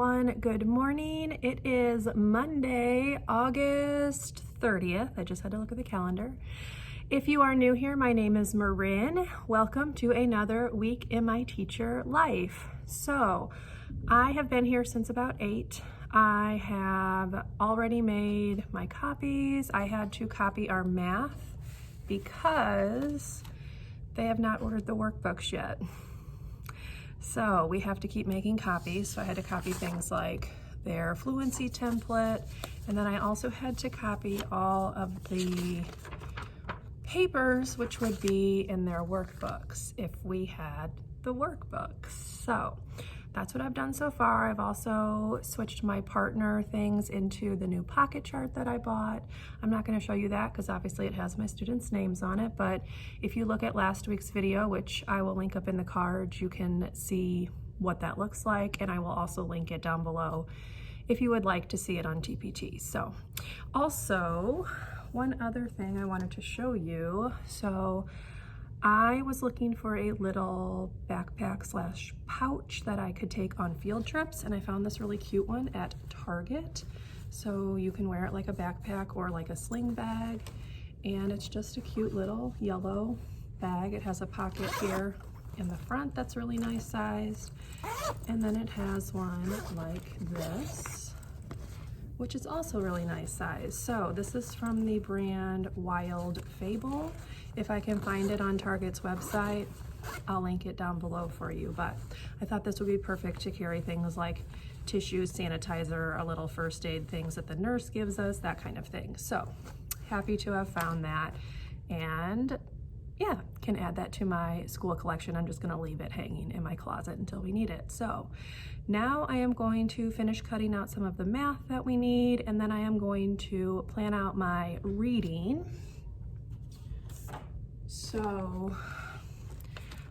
everyone. Good morning. It is Monday, August 30th. I just had to look at the calendar. If you are new here, my name is Marin. Welcome to another week in my teacher life. So I have been here since about 8. I have already made my copies. I had to copy our math because they have not ordered the workbooks yet. So we have to keep making copies. So I had to copy things like their fluency template, and then I also had to copy all of the papers, which would be in their workbooks if we had the workbooks. So that's what I've done so far. I've also switched my partner things into the new pocket chart that I bought. I'm not going to show you that because obviously it has my students' names on it, but if you look at last week's video, which I will link up in the cards, you can see what that looks like, and I will also link it down below if you would like to see it on TPT. So also, one other thing I wanted to show you. So I was looking for a little backpack slash pouch that I could take on field trips, and I found this really cute one at Target. So you can wear it like a backpack or like a sling bag, and it's just a cute little yellow bag. It has a pocket here in the front that's really nice sized, and then it has one like this, which is also really nice size. So this is from the brand Wild Fable. If I can find it on Target's website, I'll link it down below for you. But I thought this would be perfect to carry things like tissues, sanitizer, a little first aid things that the nurse gives us, that kind of thing. So happy to have found that, and yeah, can add that to my school collection. I'm just gonna leave it hanging in my closet until we need it. So now I am going to finish cutting out some of the math that we need, and then I am going to plan out my reading. So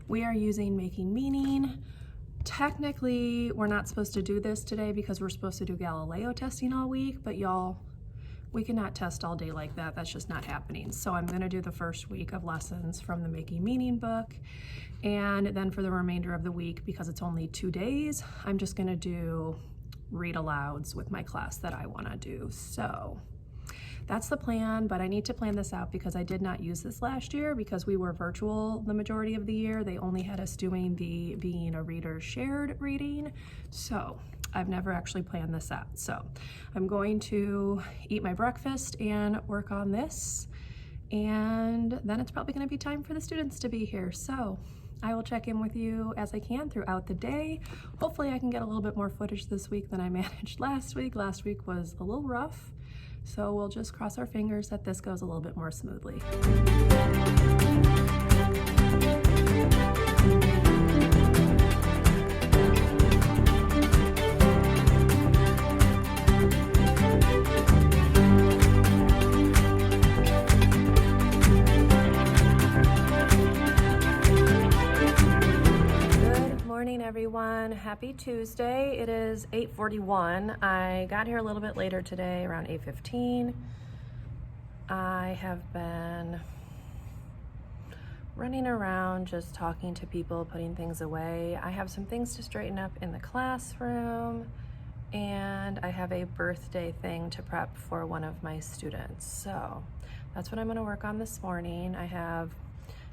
we are using Making Meaning. Technically, we're not supposed to do this today because we're supposed to do Galileo testing all week, but y'all, we cannot test all day like that. That's just not happening. So I'm gonna do the first week of lessons from the Making Meaning book. And then for the remainder of the week, because it's only 2 days, I'm just gonna do read alouds with my class that I wanna do. So that's the plan, but I need to plan this out because I did not use this last year because we were virtual the majority of the year. They only had us doing the Being a Reader shared reading. So I've never actually planned this out. So I'm going to eat my breakfast and work on this, and then it's probably going to be time for the students to be here. So I will check in with you as I can throughout the day. Hopefully I can get a little bit more footage this week than I managed last week. Last week was a little rough, so we'll just cross our fingers that this goes a little bit more smoothly. Everyone, happy Tuesday. It is 8:41. I got here a little bit later today, around 8:15. I have been running around just talking to people, putting things away. I have some things to straighten up in the classroom, and I have a birthday thing to prep for one of my students. So that's what I'm going to work on this morning. I have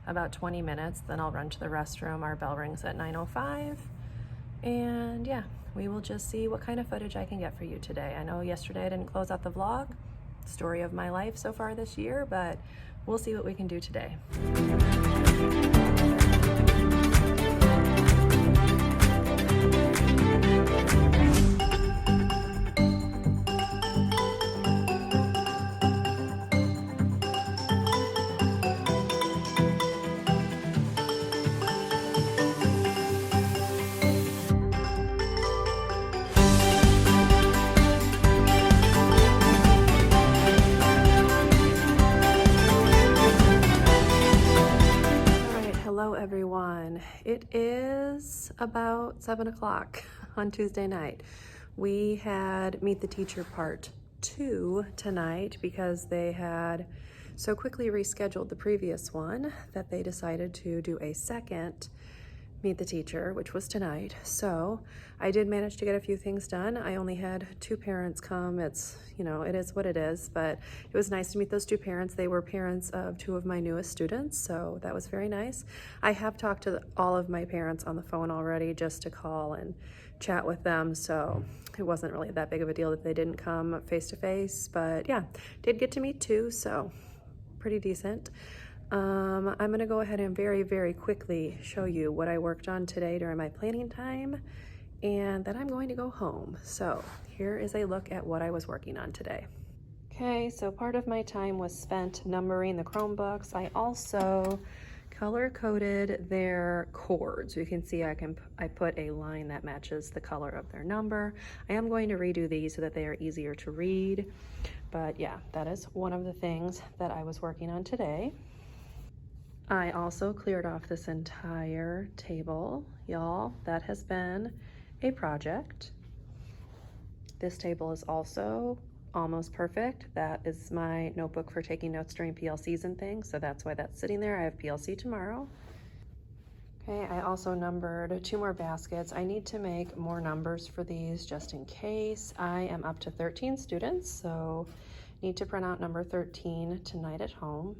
about 20 minutes, then I'll run to the restroom. Our bell rings at 9:05, and yeah, we will just see what kind of footage I can get for you today. I know yesterday I didn't close out the vlog, story of my life so far this year, but we'll see what we can do today. Everyone, it is about 7 o'clock on Tuesday night. We had Meet the Teacher Part 2 tonight because they had so quickly rescheduled the previous one that they decided to do a second meet the teacher, which was tonight. So I did manage to get a few things done. I only had 2 parents come. It's, it is what it is, but it was nice to meet those 2 parents. They were parents of 2 of my newest students, so that was very nice. I have talked to all of my parents on the phone already just to call and chat with them, so it wasn't really that big of a deal that they didn't come face to face, but yeah, did get to meet 2, so pretty decent. I'm going to go ahead and very, very quickly show you what I worked on today during my planning time, and then I'm going to go home. So here is a look at what I was working on today. Okay, so part of my time was spent numbering the Chromebooks. I also color-coded their cords. You can see I put a line that matches the color of their number. I am going to redo these so that they are easier to read. But yeah, that is one of the things that I was working on today. I also cleared off this entire table, y'all. That has been a project. This table is also almost perfect. That is my notebook for taking notes during PLCs and things, so that's why that's sitting there. I have PLC tomorrow. Okay, I also numbered 2 more baskets. I need to make more numbers for these just in case. I am up to 13 students, so need to print out number 13 tonight at home.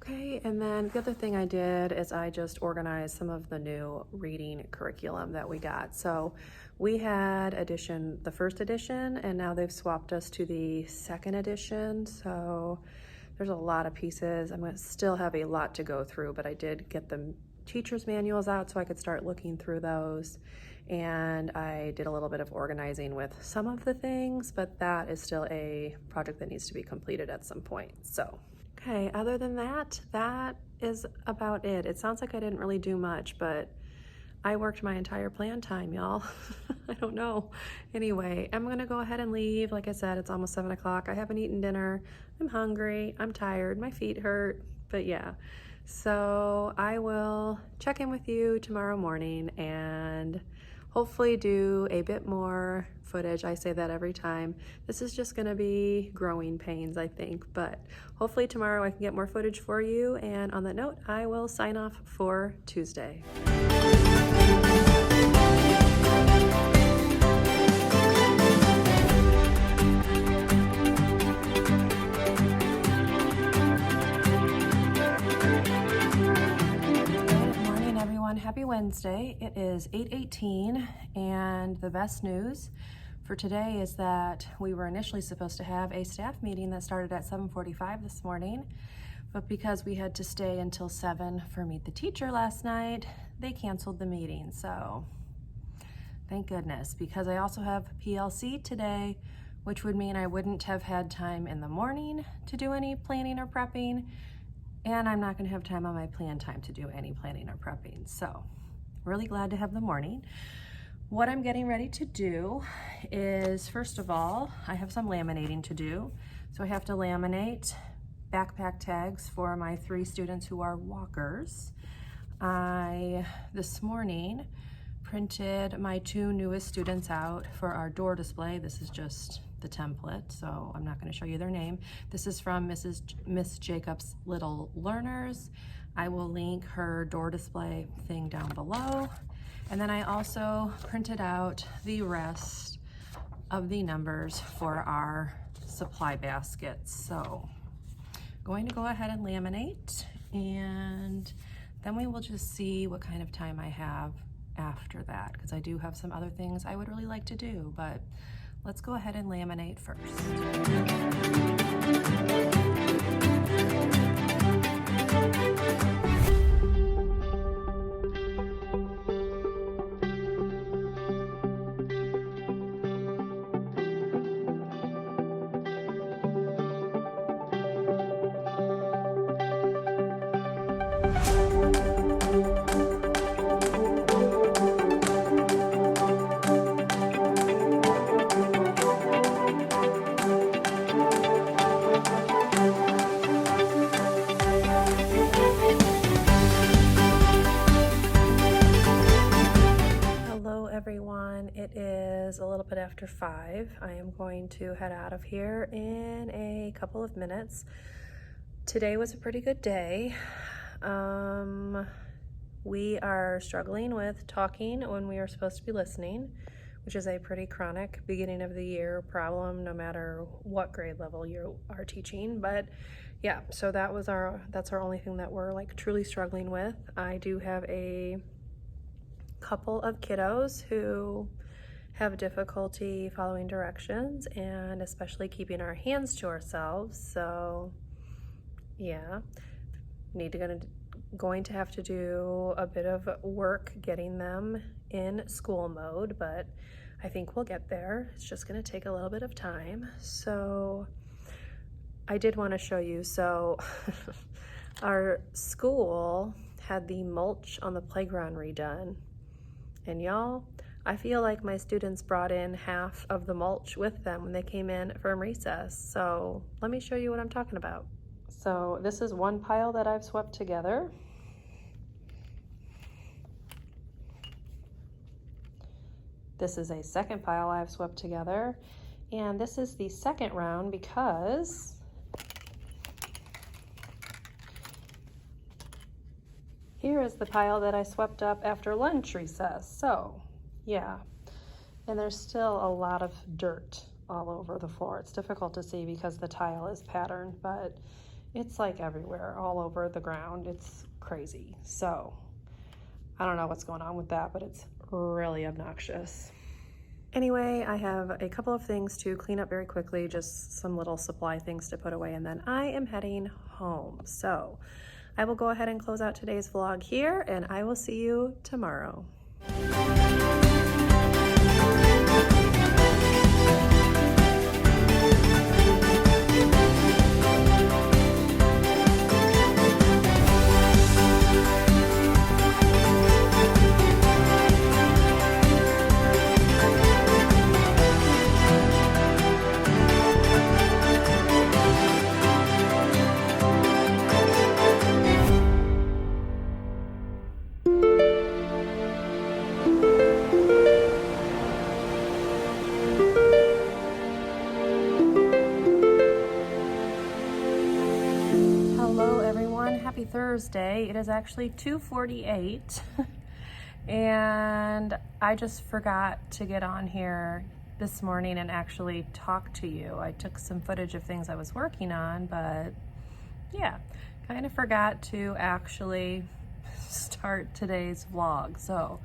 Okay, and then the other thing I did is I just organized some of the new reading curriculum that we got. So we had the first edition, and now they've swapped us to the second edition. So there's a lot of pieces. I'm going to still have a lot to go through, but I did get the teacher's manuals out so I could start looking through those. And I did a little bit of organizing with some of the things, but that is still a project that needs to be completed at some point. So. Okay, other than that, that is about it. It sounds like I didn't really do much, but I worked my entire plan time, y'all. I don't know. Anyway, I'm gonna go ahead and leave. Like I said, it's almost 7 o'clock. I haven't eaten dinner. I'm hungry. I'm tired. My feet hurt. But yeah, so I will check in with you tomorrow morning and hopefully do a bit more footage. I say that every time. This is just gonna be growing pains, I think, but hopefully tomorrow I can get more footage for you. And on that note, I will sign off for Tuesday. Happy Wednesday. It is 8:18, and the best news for today is that we were initially supposed to have a staff meeting that started at 7:45 this morning, but because we had to stay until 7 for Meet the Teacher last night, they canceled the meeting. So thank goodness, because I also have PLC today, which would mean I wouldn't have had time in the morning to do any planning or prepping. And I'm not gonna have time on my plan time to do any planning or prepping. So really glad to have the morning. What I'm getting ready to do is, first of all, I have some laminating to do. So I have to laminate backpack tags for my 3 students who are walkers. I, this morning, printed my 2 newest students out for our door display. This is just the template, so I'm not going to show you their name. This is from Miss Jacobs' Little Learners. I will link her door display thing down below. And then I also printed out the rest of the numbers for our supply baskets. So going to go ahead and laminate, and then we will just see what kind of time I have after that, because I do have some other things I would really like to do, but let's go ahead and laminate first. Everyone, it is a little bit after 5. I am going to head out of here in a couple of minutes. Today was a pretty good day. We are struggling with talking when we are supposed to be listening, which is a pretty chronic beginning of the year problem no matter what grade level you are teaching. But yeah, so that's our only thing that we're like truly struggling with. I do have a couple of kiddos who have difficulty following directions and especially keeping our hands to ourselves. So yeah, going to have to do a bit of work getting them in school mode, but I think we'll get there. It's just going to take a little bit of time. So I did want to show you, so our school had the mulch on the playground redone, and y'all, I feel like my students brought in half of the mulch with them when they came in from recess. So let me show you what I'm talking about. So this is one pile that I've swept together. This is a second pile I've swept together. And this is the second round because here is the pile that I swept up after lunch recess. So yeah, and there's still a lot of dirt all over the floor. It's difficult to see because the tile is patterned, but it's like everywhere, all over the ground. It's crazy. So I don't know what's going on with that, but it's really obnoxious. Anyway, I have a couple of things to clean up very quickly, just some little supply things to put away, and then I am heading home. So I will go ahead and close out today's vlog here, and I will see you tomorrow. Happy Thursday. It is actually 2:48 and I just forgot to get on here this morning and actually talk to you. I took some footage of things I was working on, but yeah, kind of forgot to actually start today's vlog. So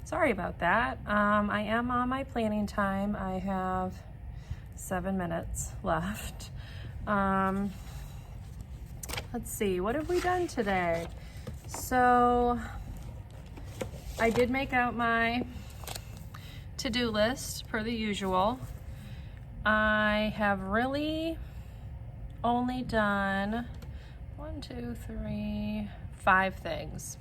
sorry about that. I am on my planning time. I have 7 minutes left. Let's see, what have we done today? So I did make out my to-do list per the usual. I have really only done 5 things.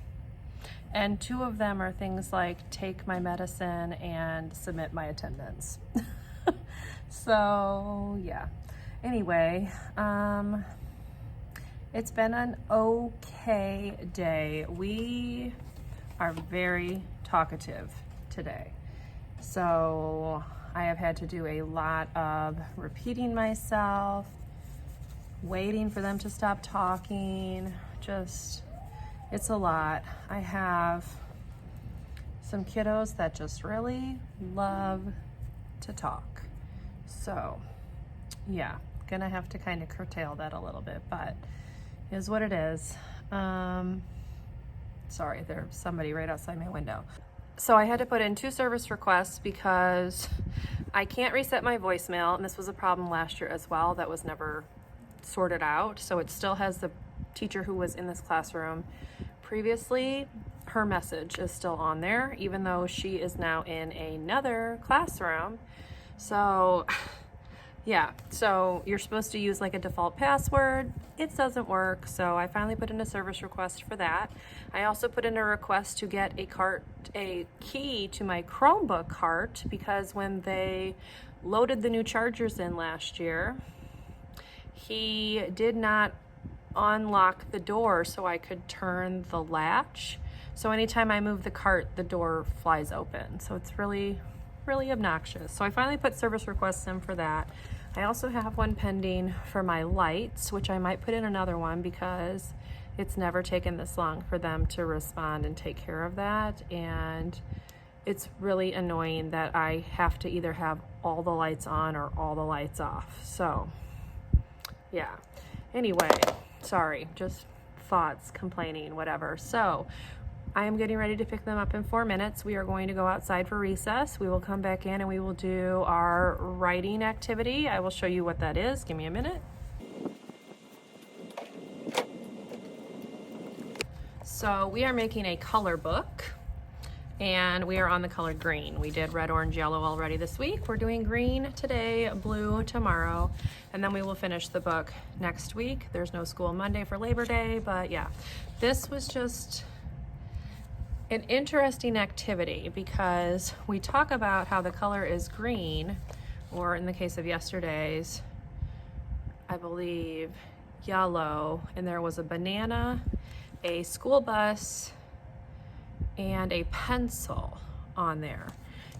And 2 of them are things like take my medicine and submit my attendance. So yeah, anyway, it's been an okay day. We are very talkative today. So I have had to do a lot of repeating myself, waiting for them to stop talking. Just, it's a lot. I have some kiddos that just really love to talk. So yeah, gonna have to kind of curtail that a little bit, but is what it is. Sorry, there's somebody right outside my window. So I had to put in 2 service requests because I can't reset my voicemail, and this was a problem last year as well that was never sorted out. So it still has the teacher who was in this classroom previously, her message is still on there, even though she is now in another classroom. So yeah, so you're supposed to use like a default password. It doesn't work, so I finally put in a service request for that. I also put in a request to get a key to my Chromebook cart, because when they loaded the new chargers in last year, he did not unlock the door so I could turn the latch. So anytime I move the cart, the door flies open. So it's really, really obnoxious. So I finally put service requests in for that. I also have one pending for my lights, which I might put in another one because it's never taken this long for them to respond and take care of that. And it's really annoying that I have to either have all the lights on or all the lights off. So yeah, anyway, sorry, just thoughts, complaining, whatever. So I am getting ready to pick them up in 4 minutes. We are going to go outside for recess. We will come back in and we will do our writing activity. I will show you what that is. Give me a minute. So we are making a color book and we are on the color green. We did red, orange, yellow already this week. We're doing green today, blue tomorrow, and then we will finish the book next week. There's no school Monday for Labor Day, but yeah, this was just an interesting activity because we talk about how the color is green, or in the case of yesterday's, I believe yellow, and there was a banana, a school bus, and a pencil on there.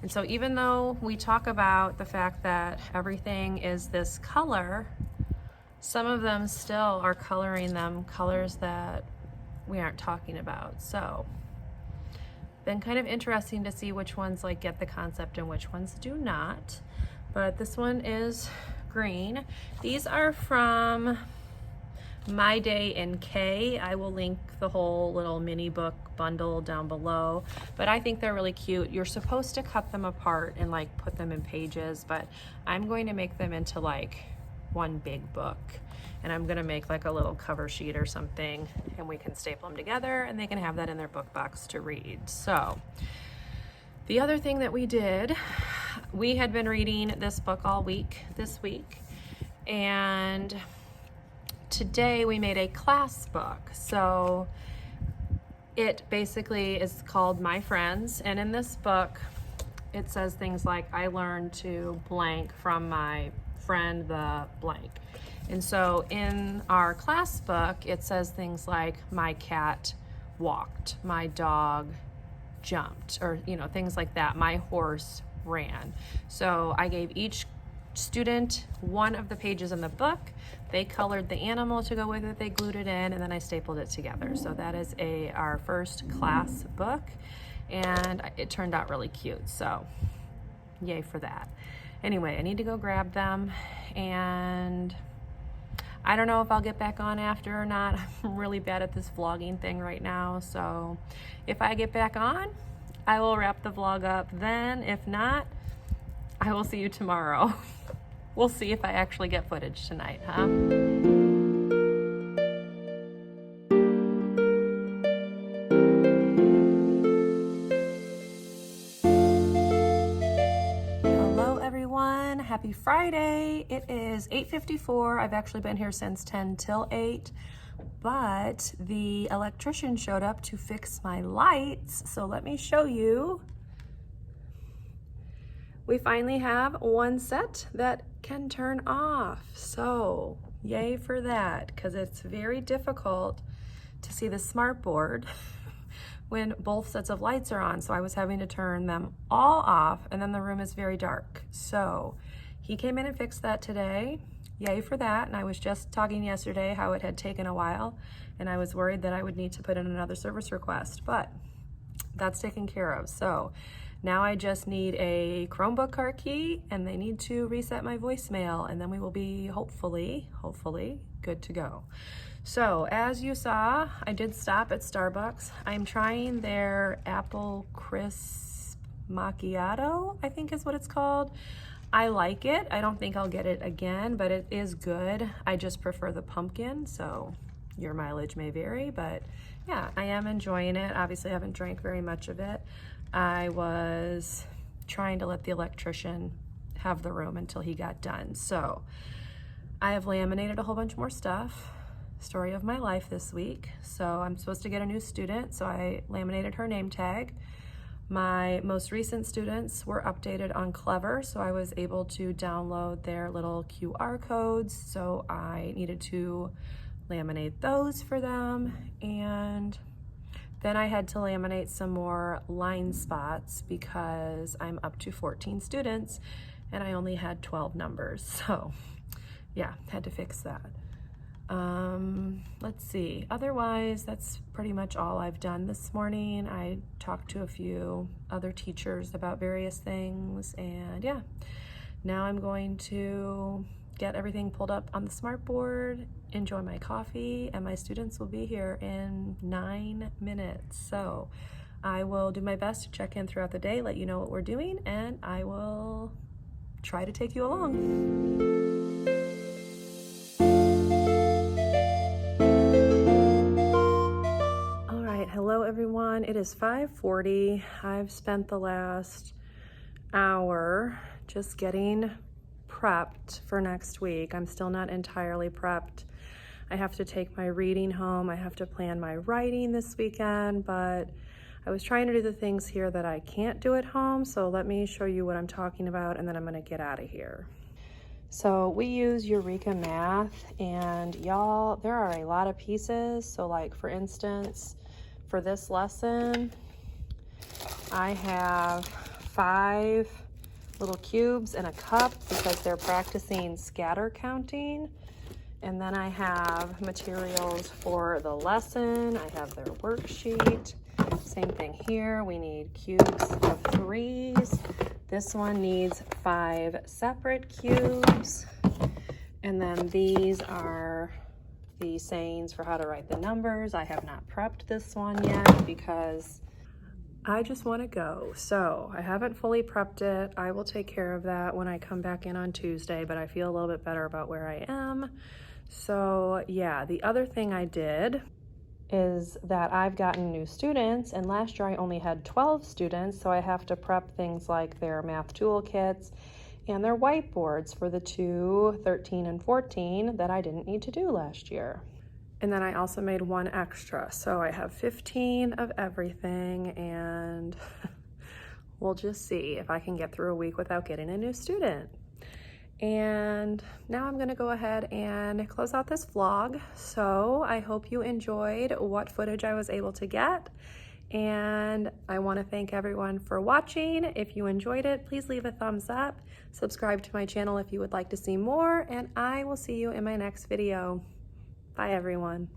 And so even though we talk about the fact that everything is this color, some of them still are coloring them colors that we aren't talking about. So been kind of interesting to see which ones like get the concept and which ones do not. But this one is green. These are from My Day in K. I will link the whole little mini book bundle down below, but I think they're really cute. You're supposed to cut them apart and like put them in pages, but I'm going to make them into like one big book, and I'm gonna make like a little cover sheet or something, and we can staple them together and they can have that in their book box to read. So the other thing that we did, we had been reading this book all week this week, and today we made a class book. So it basically is called My Friends, and in this book it says things like I learned to blank from my friend the blank. And so in our class book it says things like my cat walked, my dog jumped, or you know, things like that. My horse ran. So I gave each student one of the pages in the book. They colored the animal to go with it, they glued it in, and then I stapled it together. So that is our first class book, and it turned out really cute, so yay for that. Anyway, I need to go grab them, and I don't know if I'll get back on after or not. I'm really bad at this vlogging thing right now, so if I get back on, I will wrap the vlog up then. If not, I will see you tomorrow. We'll see if I actually get footage tonight, huh? Hello everyone, happy Friday. It is 8:54. I've actually been here since 10 till 8, but the electrician showed up to fix my lights. So let me show you. We finally have one set that can turn off. So yay for that, because it's very difficult to see the smart board when both sets of lights are on. So I was having to turn them all off, and then the room is very dark. So he came in and fixed that today. Yay for that. And I was just talking yesterday how it had taken a while, and I was worried that I would need to put in another service request, but that's taken care of. So now I just need a Chromebook car key, and they need to reset my voicemail, and then we will be hopefully good to go. So as you saw, I did stop at Starbucks. I'm trying their apple crisp macchiato, I think is what it's called. I like it. I don't think I'll get it again, but it is good. I just prefer the pumpkin, so your mileage may vary, but yeah, I am enjoying it. Obviously I haven't drank very much of it. I was trying to let the electrician have the room until he got done. So I have laminated a whole bunch more stuff. Story of my life this week. So I'm supposed to get a new student, so I laminated her name tag. My most recent students were updated on Clever, so I was able to download their little QR codes. So I needed to laminate those for them, and then I had to laminate some more line spots because I'm up to 14 students, and I only had 12 numbers. So yeah, had to fix that. Let's see. Otherwise, that's pretty much all I've done this morning. I talked to a few other teachers about various things, and yeah, now I'm going to get everything pulled up on the smartboard, enjoy my coffee, and my students will be here in 9 minutes. So I will do my best to check in throughout the day, let you know what we're doing, and I will try to take you along. Hello everyone, it is 5:40. I've spent the last hour just getting prepped for next week. I'm still not entirely prepped. I have to take my reading home. I have to plan my writing this weekend, but I was trying to do the things here that I can't do at home, so let me show you what I'm talking about and then I'm gonna get out of here. So we use Eureka Math, and y'all, there are a lot of pieces. So like for instance, for this lesson, I have 5 little cubes and a cup because they're practicing scatter counting. And then I have materials for the lesson. I have their worksheet. Same thing here. We need cubes of 3s. This one needs 5 separate cubes. And then these are the sayings for how to write the numbers. I have not prepped this one yet because I just want to go. So I haven't fully prepped it. I will take care of that when I come back in on Tuesday, but I feel a little bit better about where I am. So yeah, the other thing I did is that I've gotten new students, and last year I only had 12 students, so I have to prep things like their math toolkits and their whiteboards for the 2, 13, and 14 that I didn't need to do last year. And then I also made 1 extra, so I have 15 of everything, and we'll just see if I can get through a week without getting a new student. And now I'm gonna go ahead and close out this vlog. So I hope you enjoyed what footage I was able to get. And I wanna thank everyone for watching. If you enjoyed it, please leave a thumbs up. Subscribe to my channel if you would like to see more, and I will see you in my next video. Bye everyone.